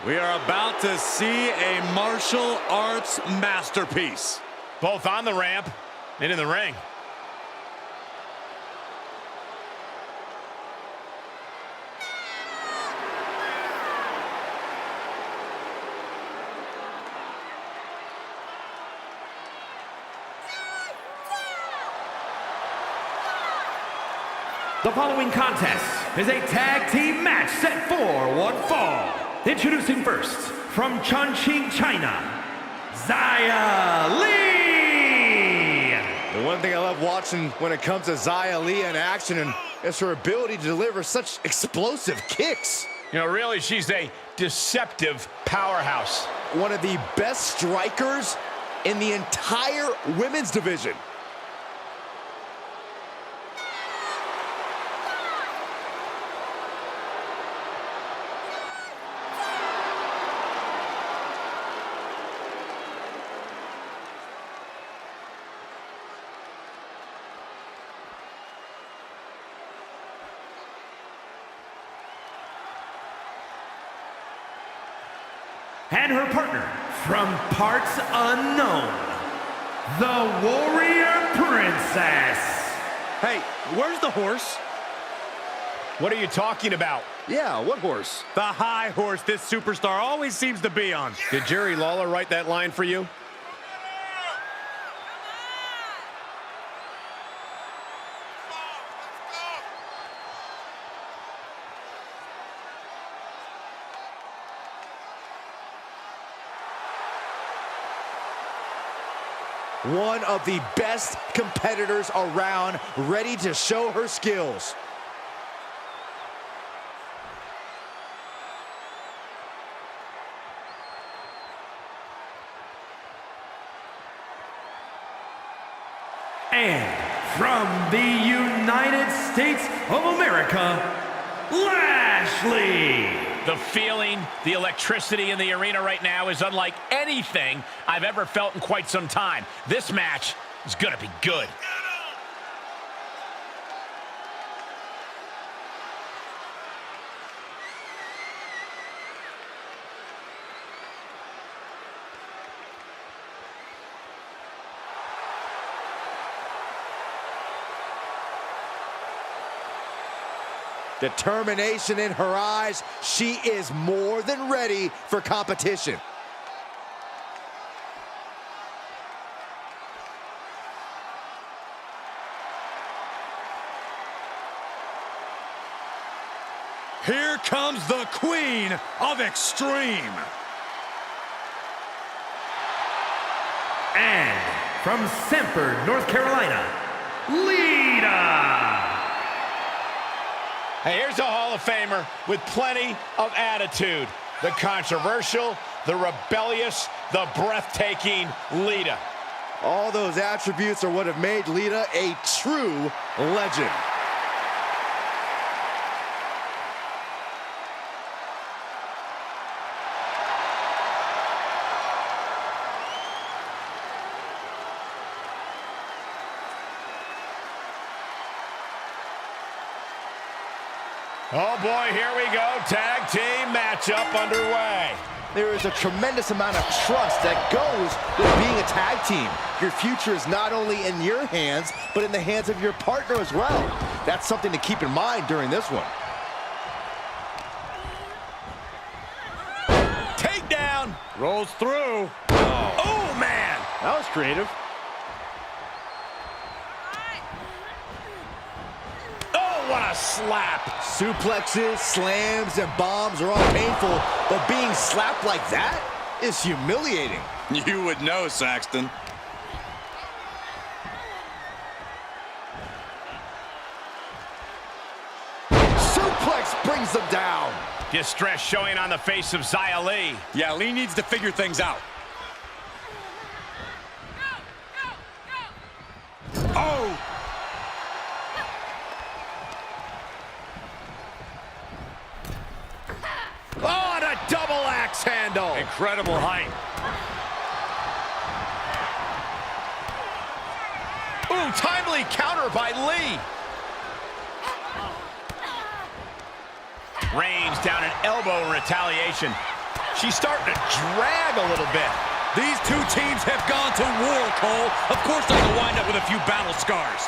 We are about to see a martial arts masterpiece. Both on the ramp and in the ring. The following contest is a tag team match set for one fall. Introducing first, from Chongqing, China, Xia Li! The one thing I love watching when it comes to Xia Li in action is her ability to deliver such explosive kicks. You know, really, she's a deceptive powerhouse. One of the best strikers in the entire women's division. And her partner, from parts unknown, the Warrior Princess. Hey, where's the horse? What are you talking about? Yeah, what horse? The high horse this superstar always seems to be on. Did Jerry Lawler write that line for you? One of the best competitors around, ready to show her skills. And from the United States of America, Lashley! The feeling, the electricity in the arena right now is unlike anything I've ever felt in quite some time. This match is gonna be good. Determination in her eyes. She is more than ready for competition. Here comes the Queen of Extreme. And from Sanford, North Carolina, Lita! Hey, here's a Hall of Famer with plenty of attitude. The controversial, the rebellious, the breathtaking Lita. All those attributes are what have made Lita a true legend. Oh boy, here we go. Tag team matchup underway. There is a tremendous amount of trust that goes with being a tag team. Your future is not only in your hands, but in the hands of your partner as well. That's something to keep in mind during this one. Takedown. Rolls through. Oh, man. That was creative. What a slap. Suplexes, slams, and bombs are all painful, but being slapped like that is humiliating. You would know, Saxton. Suplex brings them down. Distress showing on the face of Xia Li. Yeah, Lee needs to figure things out. Oh! Oh, and a double axe handle. Incredible height. Ooh, timely counter by Lee. Reigns down an elbow in retaliation. She's starting to drag a little bit. These two teams have gone to war, Cole. Of course they're going to wind up with a few battle scars.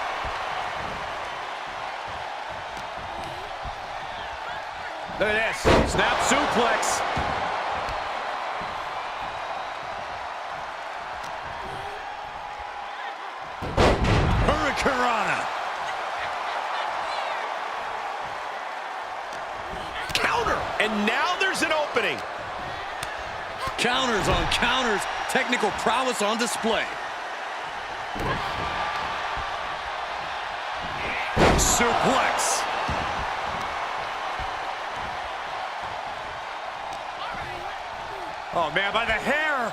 Look at this. Snap suplex. Hurricanrana. Counter. And now there's an opening. Counters on counters. Technical prowess on display. Suplex. Oh, man, by the hair.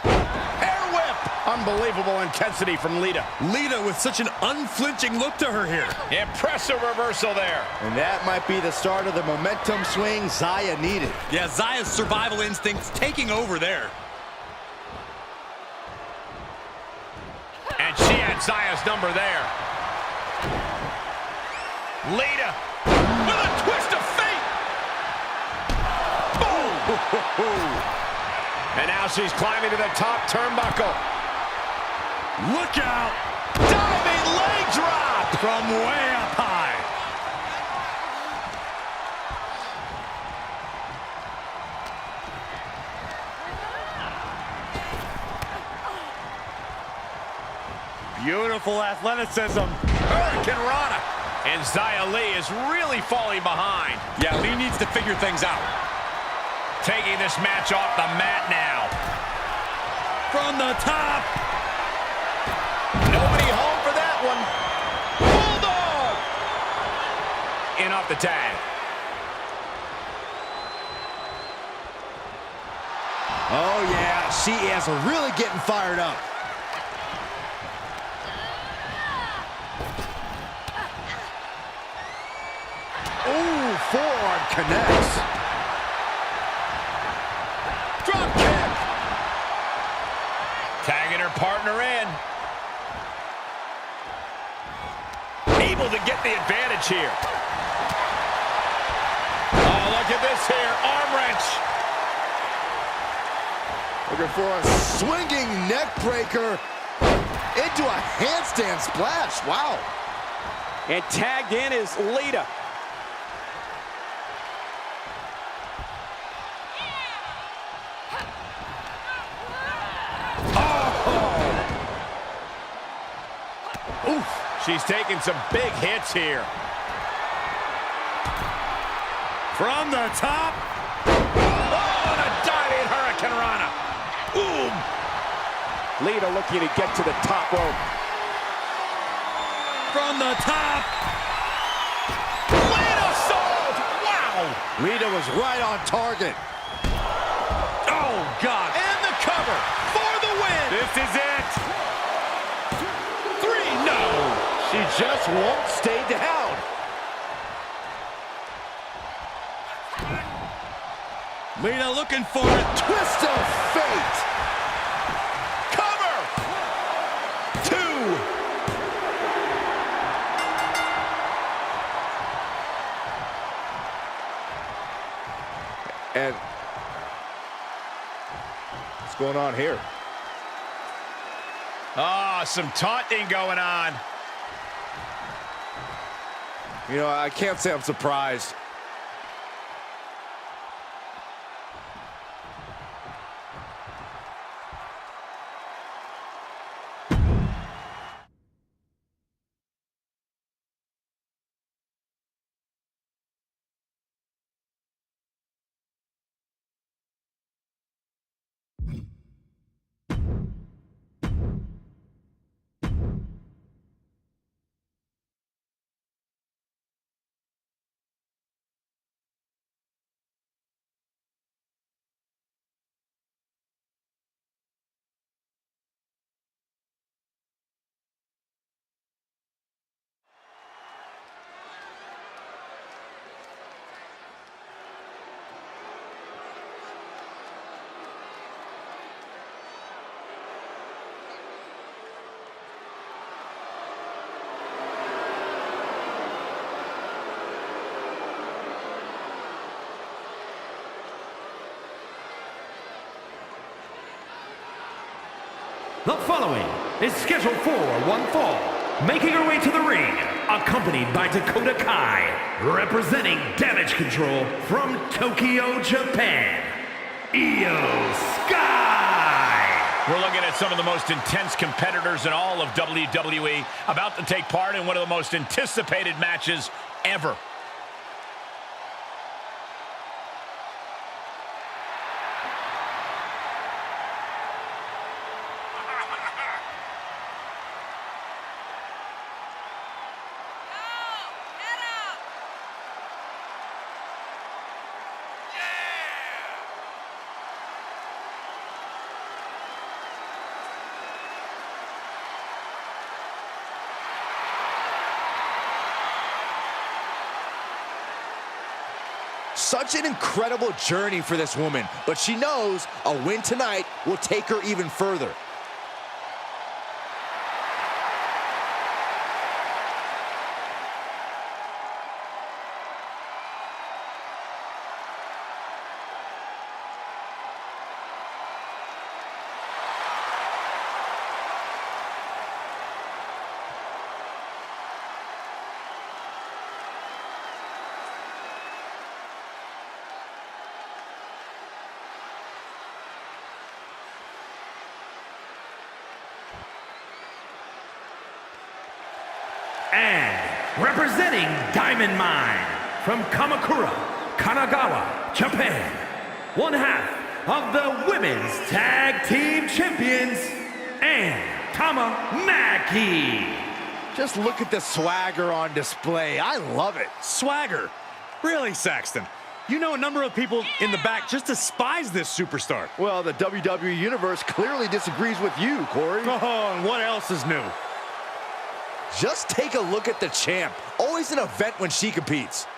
Hair whip. Unbelievable intensity from Lita. Lita with such an unflinching look to her here. Impressive reversal there. And that might be the start of the momentum swing Xia needed. Yeah, Xia's survival instincts taking over there. And she had Xia's number there. Lita with a twist of fate. Boom. And now she's climbing to the top turnbuckle. Look out! Diving leg drop From way up high. Beautiful athleticism. Hurricanrana. And Xia Li is really falling behind. Yeah, Lee needs to figure things out. Taking this match off the mat now. From the top. Nobody home for that one. Bulldog. In off the tag. Oh, yeah, she is really getting fired up. Ooh, forearm connects. Drop kick. Tagging her partner in. Able to get the advantage here. Oh, look at this here. Arm wrench. Looking for a swinging neck breaker into a handstand splash. Wow. And tagged in is Lita. She's taking some big hits here. From the top. Oh, and a diving Hurricanrana. Boom. Lita looking to get to the top rope. From the top. Lita sold. Wow. Lita was right on target. Oh, God. And the cover for the win. This is it. 3, no. She just won't stay down. Lita looking for it. Twist of fate. Cover. 2. And what's going on here? Ah, some taunting going on. You know, I can't say I'm surprised. The following is scheduled for one fall. Making her way to the ring, accompanied by Dakota Kai, representing Damage Control from Tokyo, Japan, Io Sky. We're looking at some of the most intense competitors in all of WWE about to take part in one of the most anticipated matches ever. Such an incredible journey for this woman, but she knows a win tonight will take her even further. And representing Diamond Mine from Kamakura, Kanagawa, Japan, one half of the Women's Tag Team Champions, and Tamaki. Just look at the swagger on display. I love it. Swagger? Really, Saxton? You know a number of people in the back just despise this superstar. Well, the WWE Universe clearly disagrees with you, Corey. Oh, and what else is new? Just take a look at the champ. Always an event when she competes.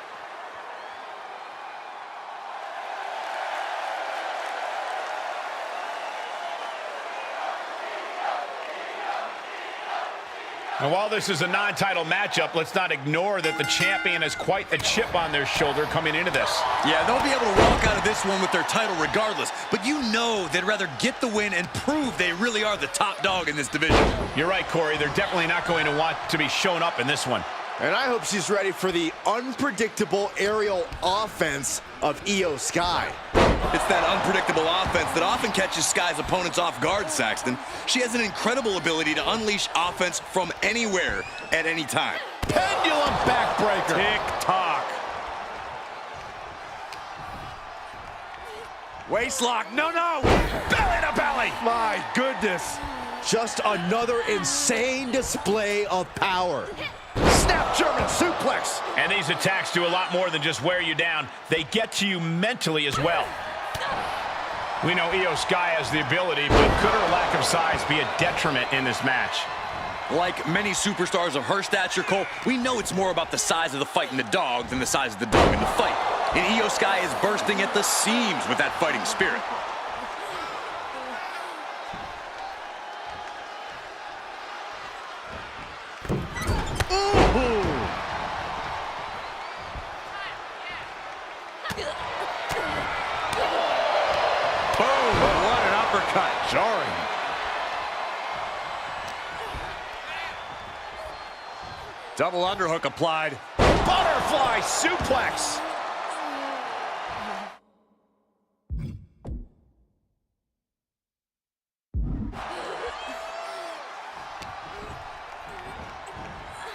And while this is a non-title matchup, let's not ignore that the champion has quite a chip on their shoulder coming into this. Yeah, they'll be able to walk out of this one with their title regardless, but you know they'd rather get the win and prove they really are the top dog in this division. You're right, Corey. They're definitely not going to want to be shown up in this one. And I hope she's ready for the unpredictable aerial offense of Io Sky. It's that unpredictable offense that often catches Sky's opponents off guard, Saxton. She has an incredible ability to unleash offense from anywhere at any time. Pendulum backbreaker. Tick-tock. Waistlock. No. Belly to belly. My goodness. Just another insane display of power. Snap German suplex. And these attacks do a lot more than just wear you down. They get to you mentally as well. We know Io Sky has the ability, but could her lack of size be a detriment in this match? Like many superstars of her stature, Cole, we know it's more about the size of the fight in the dog than the size of the dog in the fight. And Io Sky is bursting at the seams with that fighting spirit. Jarring. Double underhook applied. Butterfly suplex.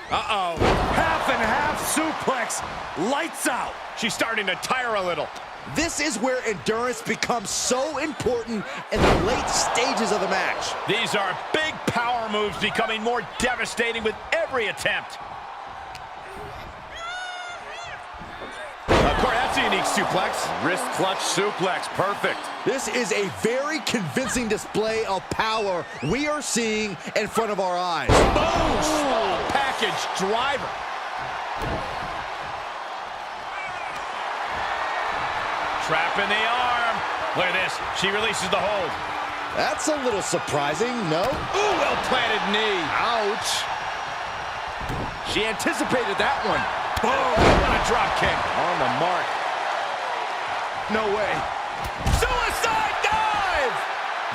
Uh-oh. Half and half suplex. Lights out. She's starting to tire a little. This is where endurance becomes so important in the late stages of the match. These are big power moves becoming more devastating with every attempt. Corey, that's a unique suplex. Wrist clutch suplex. Perfect. This is a very convincing display of power we are seeing in front of our eyes. Boom! Small package driver. Trap in the arm. Look at this. She releases the hold. That's a little surprising, no? Ooh, well-planted knee. Ouch. She anticipated that one. Boom! What a drop kick. On the mark. No way. Suicide dive!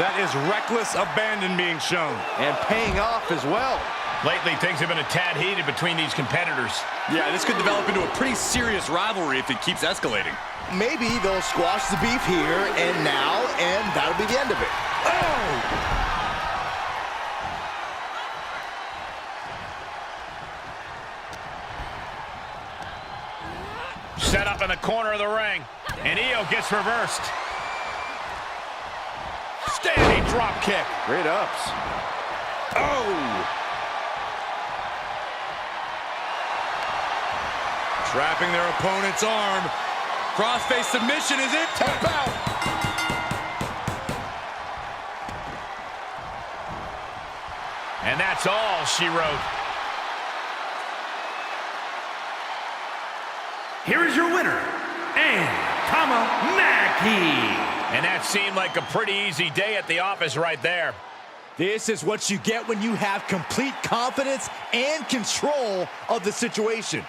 That is reckless abandon being shown. And paying off as well. Lately, things have been a tad heated between these competitors. Yeah, this could develop into a pretty serious rivalry if it keeps escalating. Maybe they'll squash the beef here and now, and that'll be the end of it. Oh! Set up in the corner of the ring, and Io gets reversed. Standing drop kick. Great ups. Oh! Trapping their opponent's arm. Crossface submission is it. Tap out. And that's all she wrote. Here is your winner, and Tamamaki. And that seemed like a pretty easy day at the office right there. This is what you get when you have complete confidence and control of the situation.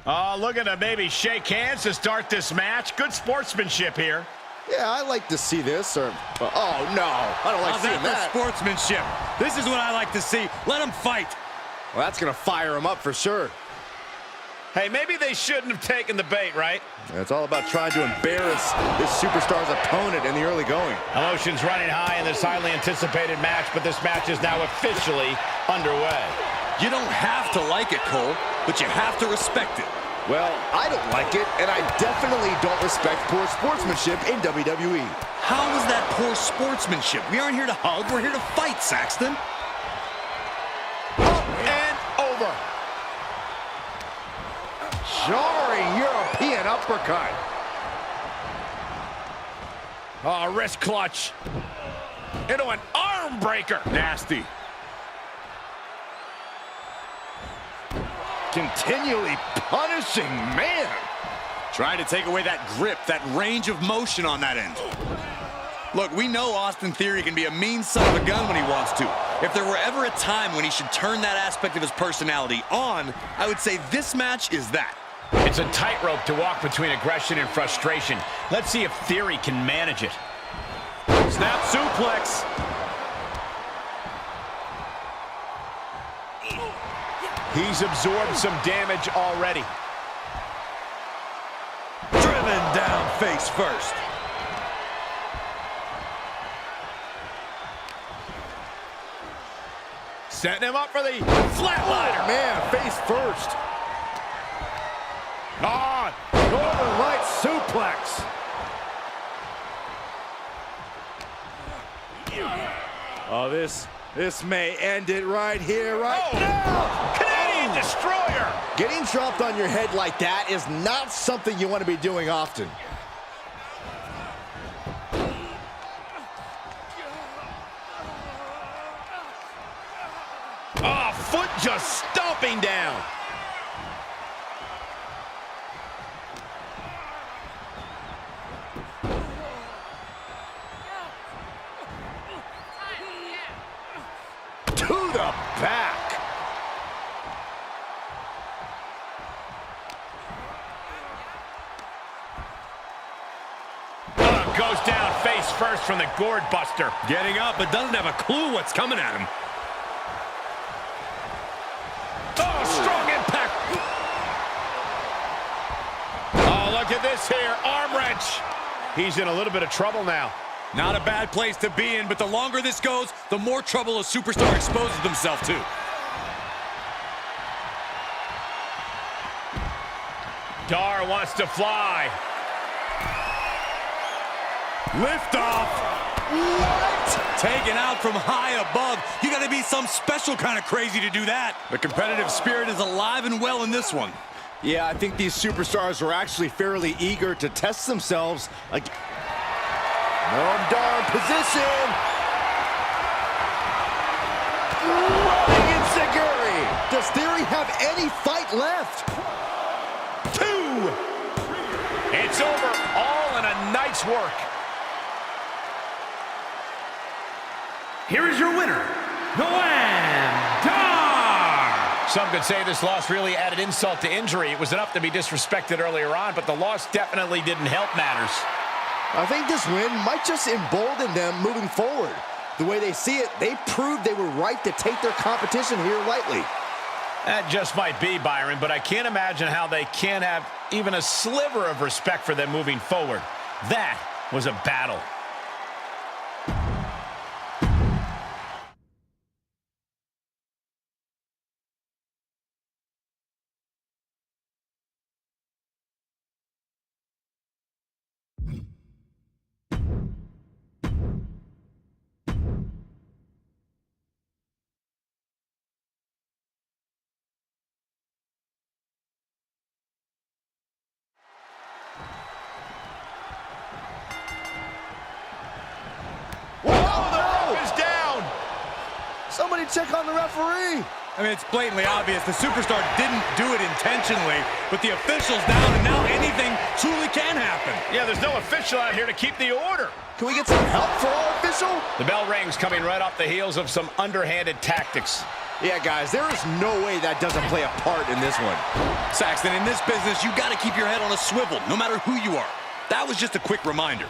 Oh, looking to maybe shake hands to start this match. Good sportsmanship here. Yeah, I like to see this. Oh, no. I don't like seeing that. Sportsmanship. This is what I like to see. Let them fight. Well, that's going to fire him up for sure. Hey, maybe they shouldn't have taken the bait, right? It's all about trying to embarrass this superstar's opponent in the early going. Emotions running high in this highly anticipated match, but this match is now officially underway. You don't have to like it, Cole, but you have to respect it. Well, I don't like it, and I definitely don't respect poor sportsmanship in WWE. How is that poor sportsmanship? We aren't here to hug, we're here to fight, Saxton. Up and over. Jarring European uppercut. Oh, wrist clutch. Into an arm breaker. Nasty. Continually punishing, man. Trying to take away that grip, that range of motion on that end. Look, we know Austin Theory can be a mean son of a gun when he wants to. If there were ever a time when he should turn that aspect of his personality on, I would say this match is that. It's a tightrope to walk between aggression and frustration. Let's see if Theory can manage it. Snap suplex. He's absorbed some damage already. Driven down face first. Setting him up for the flatliner. Oh, man, face first. On. Northern Light suplex. Oh, this may end it right here, right now. Canadian Destroyer. Getting dropped on your head like that is not something you want to be doing often. Oh, foot just stomping down. To the back. Goes down face first from the gourd buster. Getting up, but doesn't have a clue what's coming at him. Oh, strong impact. Oh, look at this here. Arm wrench. He's in a little bit of trouble now. Not a bad place to be in, but the longer this goes, the more trouble a superstar exposes themselves to. Dar wants to fly. Lift off. What? Taken out from high above. You got to be some special kind of crazy to do that. The competitive spirit is alive and well in this one. Yeah, I think these superstars are actually fairly eager to test themselves. Arm position. Running enziguri. Does Theory have any fight left? 2. It's over, all in a night's work. Here is your winner, Noam Dar. Some could say this loss really added insult to injury. It was enough to be disrespected earlier on, but the loss definitely didn't help matters. I think this win might just embolden them moving forward. The way they see it, they proved they were right to take their competition here lightly. That just might be, Byron, but I can't imagine how they can't have even a sliver of respect for them moving forward. That was a battle. Somebody check on the referee. I mean, it's blatantly obvious. The superstar didn't do it intentionally, but the official's down, and now anything truly can happen. Yeah, there's no official out here to keep the order. Can we get some help for our official? The bell rings, coming right off the heels of some underhanded tactics. Yeah, guys, there is no way that doesn't play a part in this one. Saxton, in this business, you got to keep your head on a swivel, no matter who you are. That was just a quick reminder.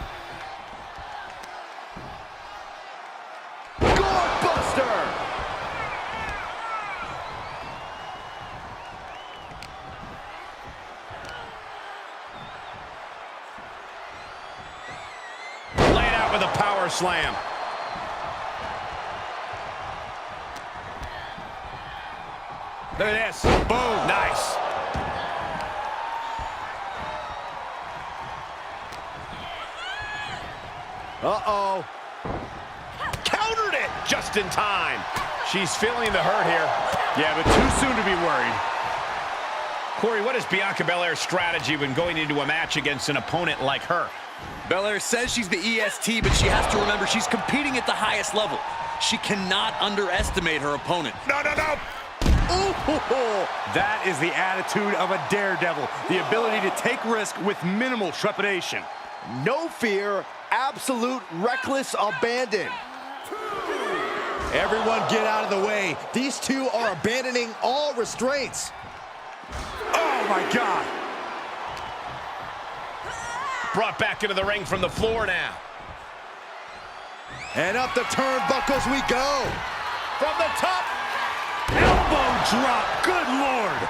With a power slam. Look at this. Boom. Nice. Uh-oh. Countered it just in time. She's feeling the hurt here. Yeah, but too soon to be worried. Corey, what is Bianca Belair's strategy when going into a match against an opponent like her? Belair says she's the EST, but she has to remember she's competing at the highest level. She cannot underestimate her opponent. No. Ooh, that is the attitude of a daredevil. The ability to take risk with minimal trepidation. No fear, absolute reckless abandon. Everyone get out of the way. These two are abandoning all restraints. Oh, my God. Brought back into the ring from the floor now. And up the turnbuckles we go. From the top. Elbow drop. Good Lord.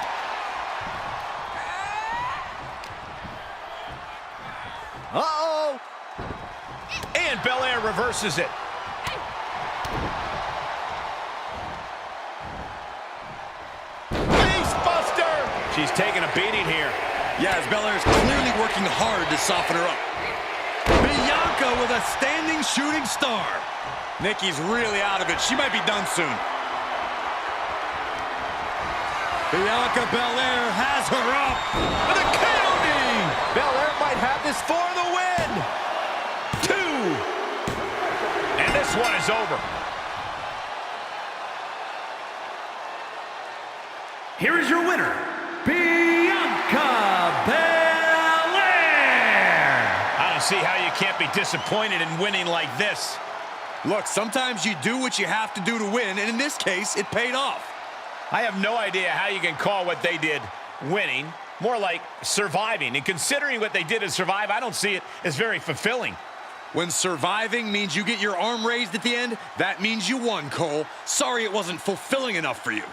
Uh-oh. And Belair reverses it. Face buster. She's taking a beating here. Yeah, as Belair's clearly working hard to soften her up. Bianca with a standing shooting star. Nikki's really out of it. She might be done soon. Bianca Belair has her up. With a counting. Belair might have this for the win. 2. And this one is over. Here is your winner, Bianca Belair. I don't see how you can't be disappointed in winning like this. Look, sometimes you do what you have to do to win, and in this case, it paid off. I have no idea how you can call what they did winning. More like surviving. And considering what they did to survive, I don't see it as very fulfilling. When surviving means you get your arm raised at the end, that means you won, Cole. Sorry it wasn't fulfilling enough for you.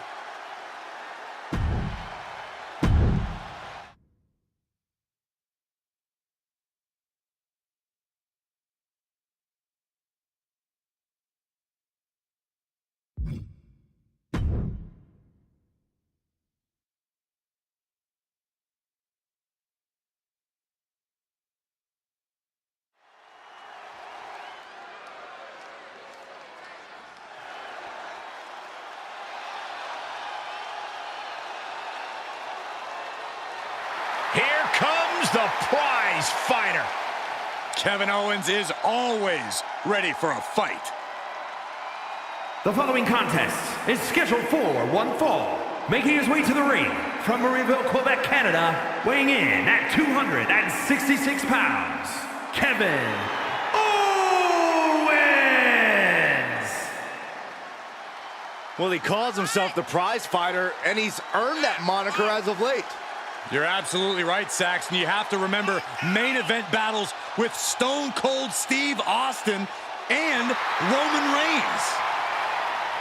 Here's the prize fighter. Kevin Owens is always ready for a fight. The following contest is scheduled for one fall. Making his way to the ring from Marieville, Quebec, Canada, weighing in at 266 pounds, Kevin Owens! Well, he calls himself the prize fighter, and he's earned that moniker as of late. You're absolutely right, Saxton. You have to remember main event battles with Stone Cold Steve Austin and Roman Reigns.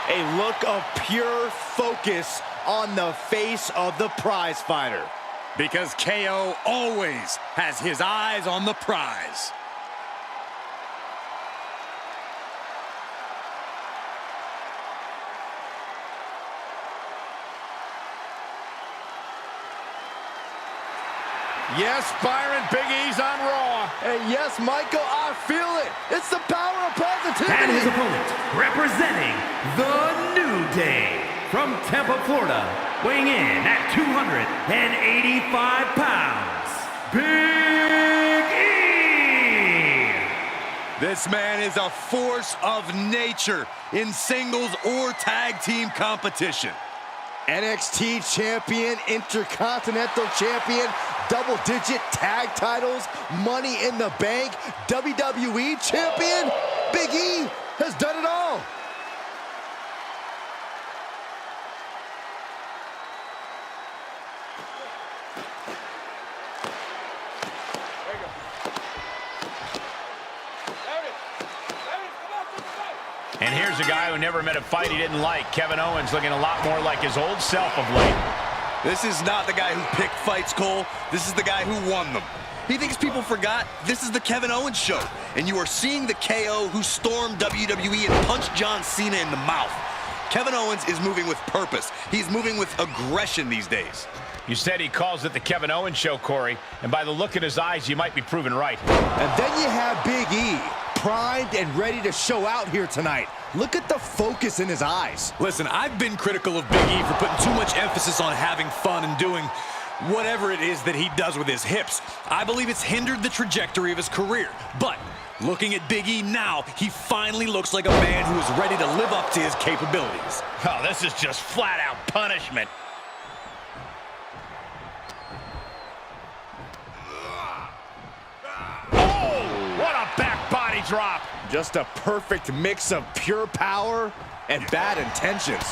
A look of pure focus on the face of the prize fighter. Because KO always has his eyes on the prize. Yes, Byron, Big E's on Raw. And yes, Michael, I feel it. It's the power of positivity. And his opponent, representing the New Day, from Tampa, Florida, weighing in at 285 pounds, Big E! This man is a force of nature in singles or tag team competition. NXT champion, Intercontinental champion, double-digit tag titles, Money in the Bank, WWE champion. Big E has done it all. And here's a guy who never met a fight he didn't like. Kevin Owens looking a lot more like his old self of late. This is not the guy who picked fights, Cole. This is the guy who won them. He thinks people forgot this is the Kevin Owens show. And you are seeing the KO who stormed WWE and punched John Cena in the mouth. Kevin Owens is moving with purpose. He's moving with aggression these days. You said he calls it the Kevin Owens show, Corey. And by the look in his eyes, you might be proven right. And then you have Big E, primed and ready to show out here tonight. Look at the focus in his eyes. Listen, I've been critical of Big E for putting too much emphasis on having fun and doing whatever it is that he does with his hips. I believe it's hindered the trajectory of his career. But looking at Big E now, he finally looks like a man who is ready to live up to his capabilities. Oh, this is just flat-out punishment. Oh, what a back body drop. Just a perfect mix of pure power and bad intentions.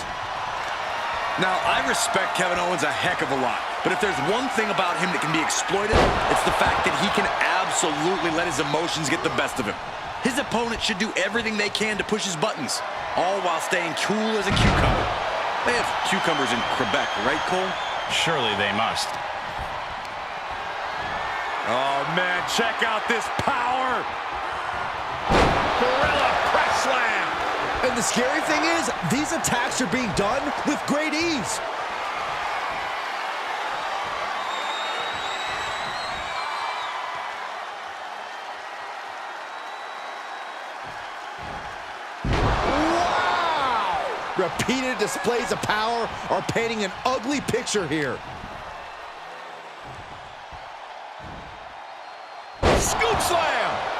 Now, I respect Kevin Owens a heck of a lot, but if there's one thing about him that can be exploited, it's the fact that he can absolutely let his emotions get the best of him. His opponent should do everything they can to push his buttons, all while staying cool as a cucumber. They have cucumbers in Quebec, right, Cole? Surely they must. Oh, man, check out this power. Gorilla press slam. And the scary thing is, these attacks are being done with great ease. Wow! Repeated displays of power are painting an ugly picture here. Scoop slam.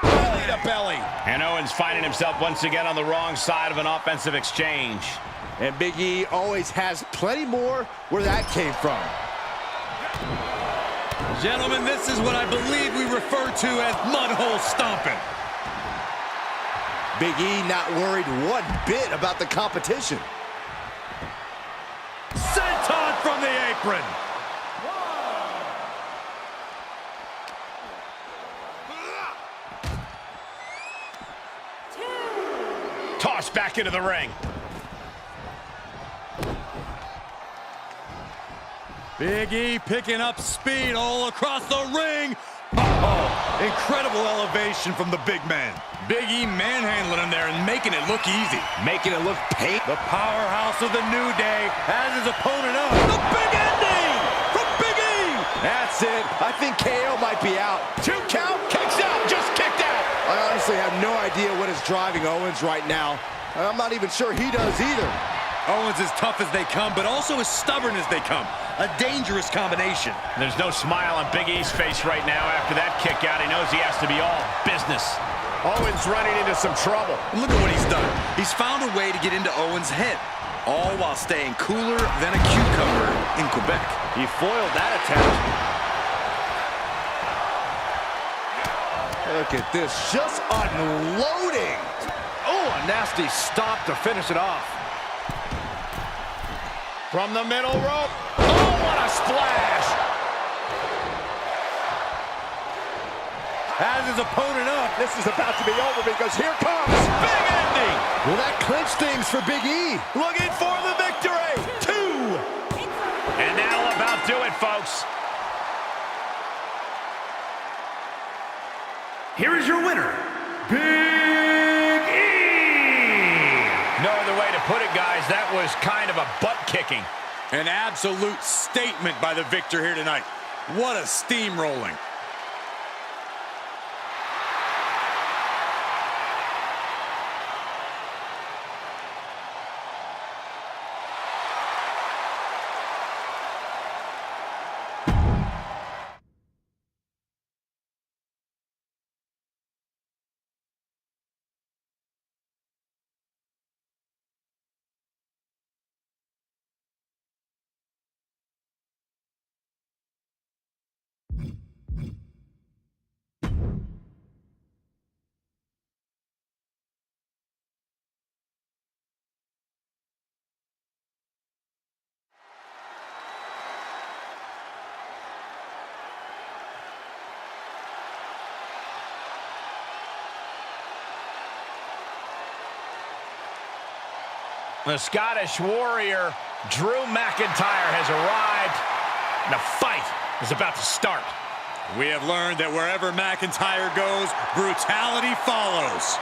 Belly to belly. And Owens finding himself once again on the wrong side of an offensive exchange. And Big E always has plenty more where that came from. Gentlemen, this is what I believe we refer to as mudhole stomping. Big E not worried one bit about the competition. Senton from the apron. Tossed back into the ring. Big E picking up speed all across the ring. Oh, incredible elevation from the big man. Big E manhandling him there and making it look easy. Making it look painful. The powerhouse of the New Day has his opponent up. The big ending from Big E. That's it. I think KO might be out. 2 count, kicks out, just kicked out. I honestly have no idea what is driving Owens right now. I'm not even sure he does either. Owens as tough as they come, but also as stubborn as they come. A dangerous combination. There's no smile on Big E's face right now after that kick out. He knows he has to be all business. Owens running into some trouble. Look at what he's done. He's found a way to get into Owens' head, all while staying cooler than a cucumber in Quebec. He foiled that attempt. Look at this, just unloading. Oh, a nasty stomp to finish it off. From the middle rope. Oh, what a splash. Has his opponent up. This is about to be over because here comes big ending. Will that clinch things for Big E? Looking for the victory. 2. And that'll about do it, folks. Here is your winner, Big E! No other way to put it, guys. That was kind of a butt-kicking. An absolute statement by the victor here tonight. What a steamrolling. The Scottish Warrior, Drew McIntyre, has arrived. The fight is about to start. We have learned that wherever McIntyre goes, brutality follows.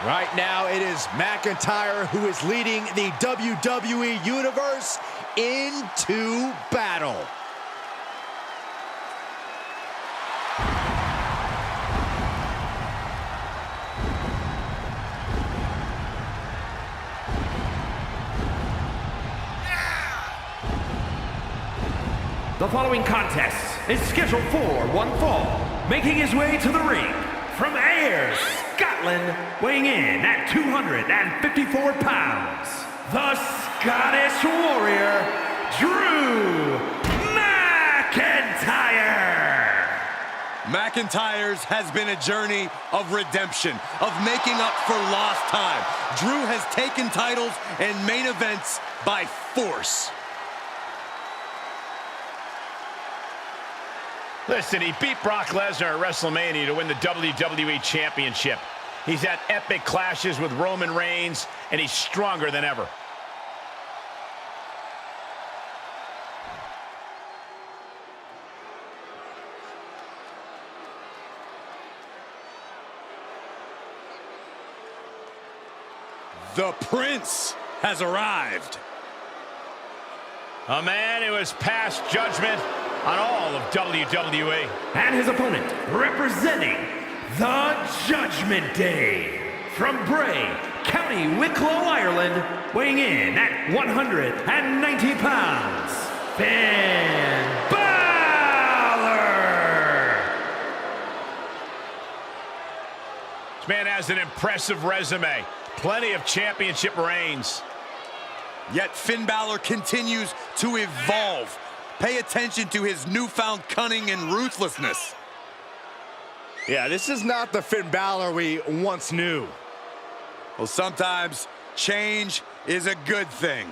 Right now, it is McIntyre who is leading the WWE Universe into battle. The following contest is scheduled for one fall. Making his way to the ring from Ayr, Scotland, weighing in at 254 pounds, the Scottish Warrior, Drew McIntyre. McIntyre's has been a journey of redemption, of making up for lost time. Drew has taken titles and main events by force. Listen, he beat Brock Lesnar at WrestleMania to win the WWE Championship. He's had epic clashes with Roman Reigns, and he's stronger than ever. The Prince has arrived. A man who has passed judgment on all of WWE. And his opponent, representing the Judgment Day, from Bray, County Wicklow, Ireland, weighing in at 190 pounds, Finn Balor! This man has an impressive resume. Plenty of championship reigns. Yet Finn Balor continues to evolve. Pay attention to his newfound cunning and ruthlessness. Yeah, this is not the Finn Balor we once knew. Well, sometimes change is a good thing.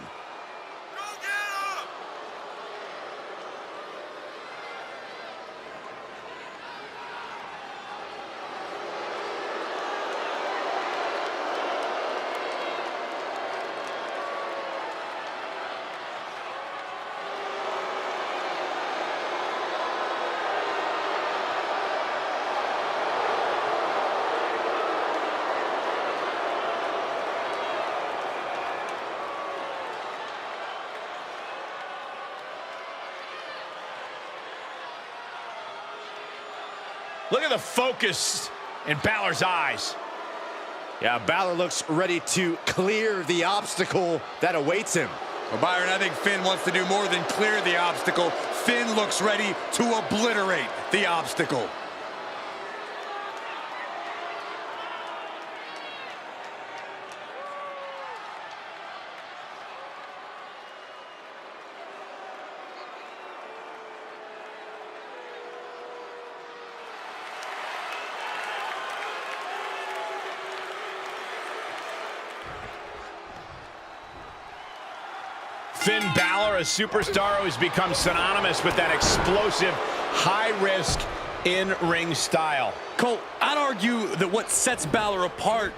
Look at the focus in Balor's eyes. Yeah, Balor looks ready to clear the obstacle that awaits him. Well, Byron, I think Finn wants to do more than clear the obstacle. Finn looks ready to obliterate the obstacle. Finn Balor, a superstar who's become synonymous with that explosive, high-risk, in-ring style. Cole, I'd argue that what sets Balor apart,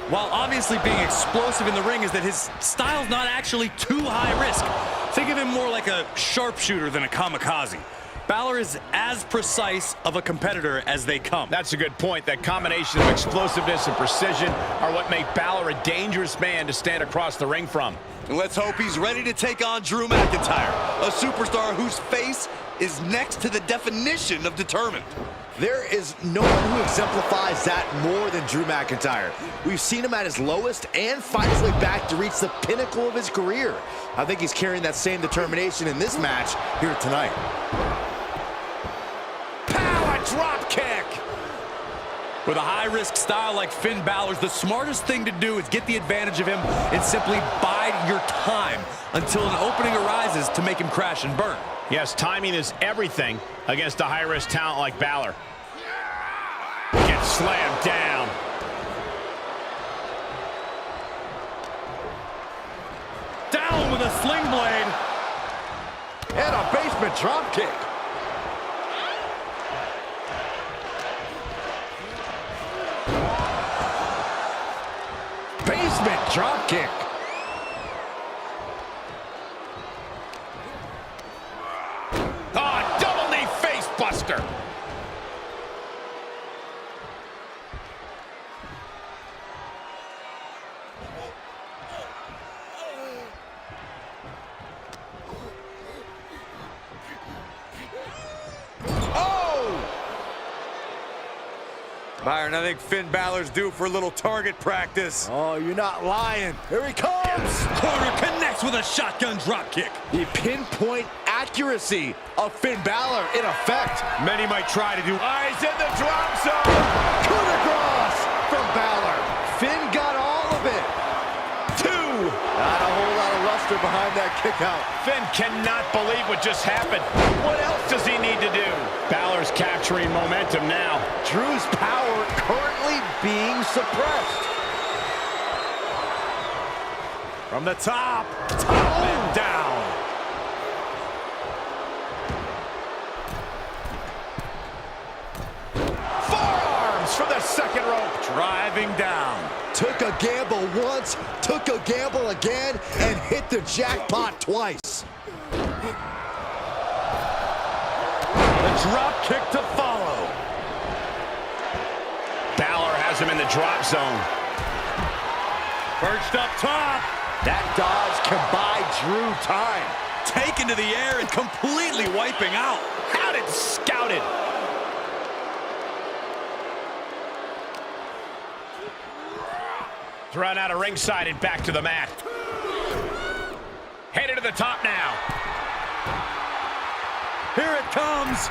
while obviously being explosive in the ring, is that his style's not actually too high risk. Think of him more like a sharpshooter than a kamikaze. Balor is as precise of a competitor as they come. That's a good point. That combination of explosiveness and precision are what make Balor a dangerous man to stand across the ring from. And let's hope he's ready to take on Drew McIntyre, a superstar whose face is next to the definition of determined. There is no one who exemplifies that more than Drew McIntyre. We've seen him at his lowest and fight his way back to reach the pinnacle of his career. I think he's carrying that same determination in this match here tonight. Power drop kick! With a high-risk style like Finn Balor's, the smartest thing to do is get the advantage of him and simply bide your time until an opening arises to make him crash and burn. Yes, timing is everything against a high-risk talent like Balor. Gets slammed down. Down with a sling blade. And a basement drop kick. Basement drop kick. Oh, double knee face buster. Byron, I think Finn Balor's due for a little target practice. Oh, you're not lying. Here he comes. Corner connects with a shotgun drop kick. The pinpoint accuracy of Finn Balor in effect. Many might try to do. Eyes in the drop zone. Coup de grace from Balor. Finn got all of it. Two. Not a whole lot of luster behind that kick out. Finn cannot believe what just happened. What else does he need to do? Balor's capturing momentum now. Drew's power currently being suppressed. From the top and down. Forearms from the second rope. Driving down. Took a gamble once, took a gamble again, and hit the jackpot twice. The drop kick to follow. Balor has him in the drop zone. Perched up top. That dodge can buy Drew time. Taken to the air and completely wiping out. Had it scouted. Thrown out of ringside and back to the mat. Headed to the top now. Here it comes.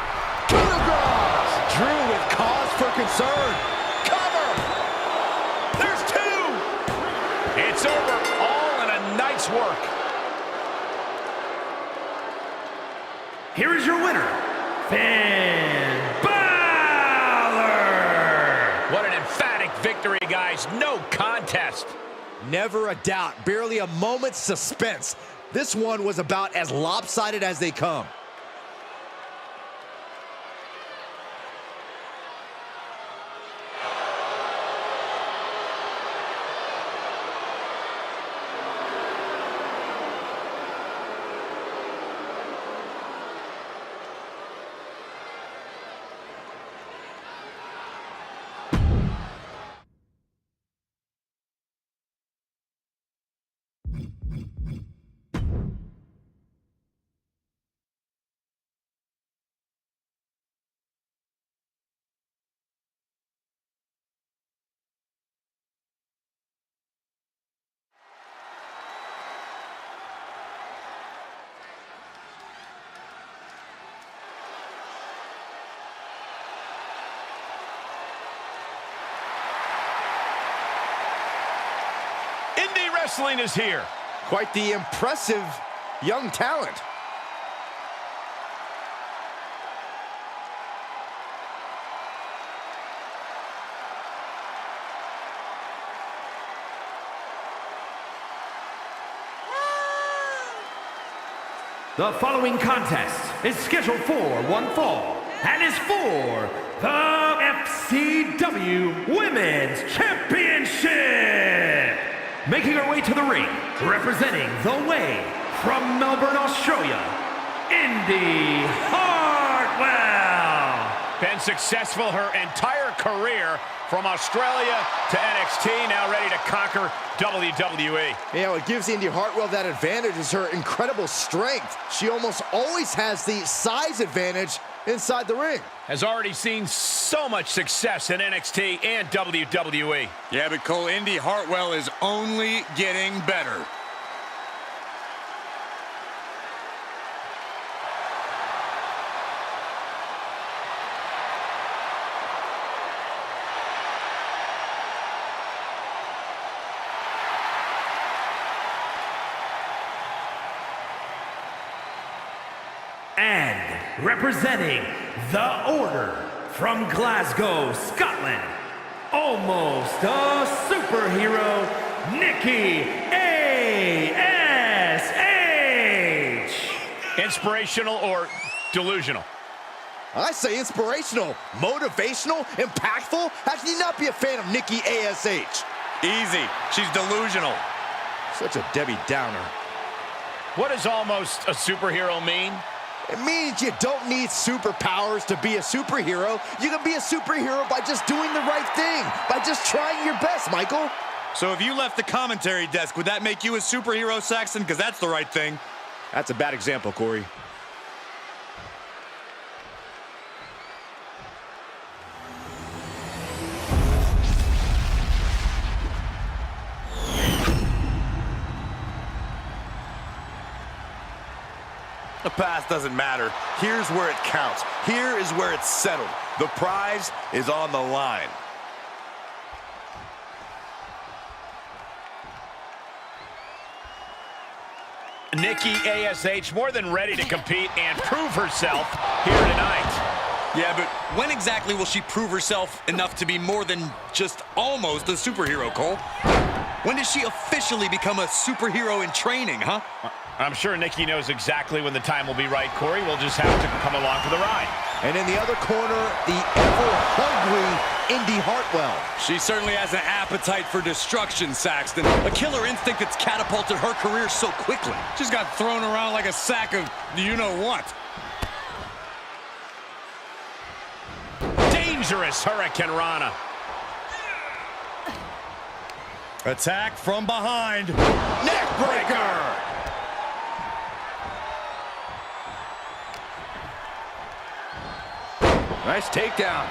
Coup de grace. Drew with cause for concern. Cover. There's two. It's over. All in a night's work. Here is your winner, Finn Balor! What an emphatic victory, guys. No contest. Never a doubt, barely a moment's suspense. This one was about as lopsided as they come. Indie Wrestling is here. Quite the impressive young talent. The following contest is scheduled for one fall and is for the FCW Women's Championship. Making her way to the ring, representing the way from Melbourne, Australia, Indy Hartwell. Been successful her entire career from Australia to NXT, now ready to conquer WWE. You know, what gives Indy Hartwell that advantage is her incredible strength. She almost always has the size advantage inside the ring. Has already seen so much success in NXT and WWE. Yeah, but Cole, Indy Hartwell is only getting better. And representing the Order from Glasgow, Scotland, almost a superhero, Nikki A.S.H. Inspirational or delusional? I say inspirational, motivational, impactful. How can you not be a fan of Nikki A.S.H.? Easy. She's delusional. Such a Debbie Downer. What does almost a superhero mean? It means you don't need superpowers to be a superhero. You can be a superhero by just doing the right thing, by just trying your best, Michael. So if you left the commentary desk, would that make you a superhero, Saxton? Because that's the right thing. That's a bad example, Corey. The past doesn't matter. Here's where it counts. Here is where it's settled. The prize is on the line. Nikki A.S.H. more than ready to compete and prove herself here tonight. Yeah, but when exactly will she prove herself enough to be more than just almost a superhero, Cole? When does she officially become a superhero in training, huh? I'm sure Nikki knows exactly when the time will be right, Corey. We'll just have to come along for the ride. And in the other corner, the ever-hungry Indy Hartwell. She certainly has an appetite for destruction, Saxton. A killer instinct that's catapulted her career so quickly. She's got thrown around like a sack of you-know-what. Dangerous Hurricane Rana. Attack from behind. Neckbreaker! Nice takedown.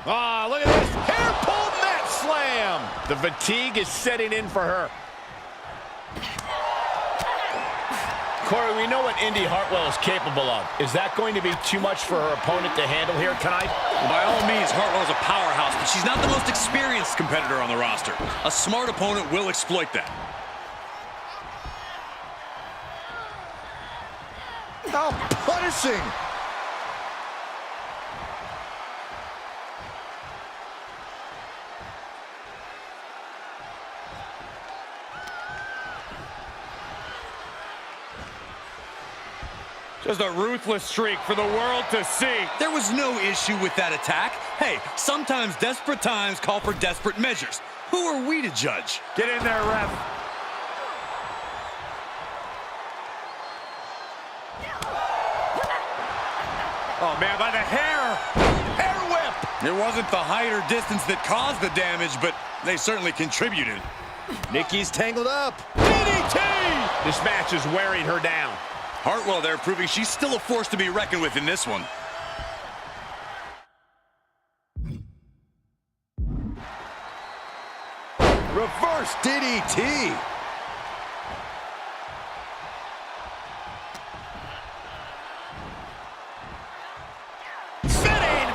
Ah, look at this. Hair pulled mat slam. The fatigue is setting in for her. Corey, we know what Indy Hartwell is capable of. Is that going to be too much for her opponent to handle here tonight? Well, by all means, Hartwell's a powerhouse, but she's not the most experienced competitor on the roster. A smart opponent will exploit that. How punishing! Just a ruthless streak for the world to see. There was no issue with that attack. Hey, sometimes desperate times call for desperate measures. Who are we to judge? Get in there, ref. Oh, man, by the hair. Hair whip. It wasn't the height or distance that caused the damage, but they certainly contributed. Nikki's tangled up. DDT! This match is wearing her down. Hartwell there proving she's still a force to be reckoned with in this one. Reverse DDT. Spinning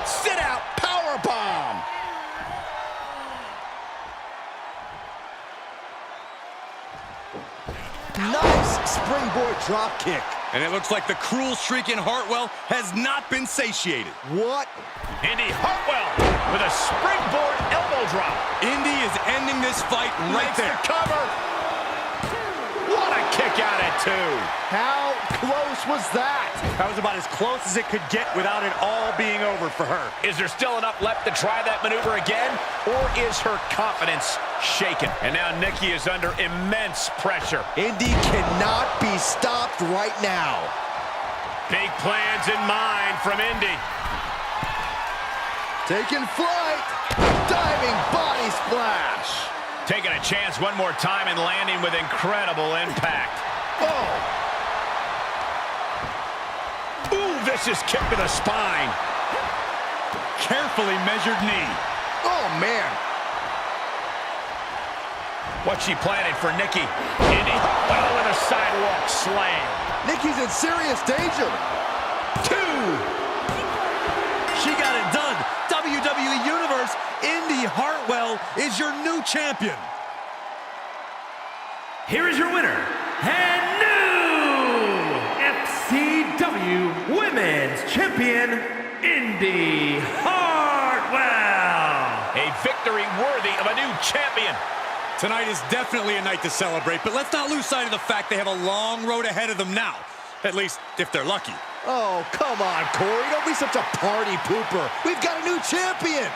springboard drop kick. And it looks like the cruel streak in Hartwell has not been satiated. What? Indy Hartwell with a springboard elbow drop. Indy is ending this fight right there. Cover. What a kick out at 2. How close was that? That was about as close as it could get without it all being over for her. Is there still enough left to try that maneuver again? Or is her confidence shaken? And now Nikki is under immense pressure. Indy cannot be stopped right now. Big plans in mind from Indy. Taking flight. Diving body splash. Taking a chance one more time and landing with incredible impact. Oh. Ooh, vicious kick to the spine. Carefully measured knee. Oh, man. What she planted for Nikki. Indy Hartwell with a sidewalk slam. Nikki's in serious danger. 2. She got it done. WWE Universe, Indy Hartwell is your new champion. Here is your winner, and new FCW Women's Champion, Indy Hartwell. A victory worthy of a new champion. Tonight is definitely a night to celebrate, but let's not lose sight of the fact they have a long road ahead of them now. At least, if they're lucky. Oh, come on, Corey. Don't be such a party pooper. We've got a new champion.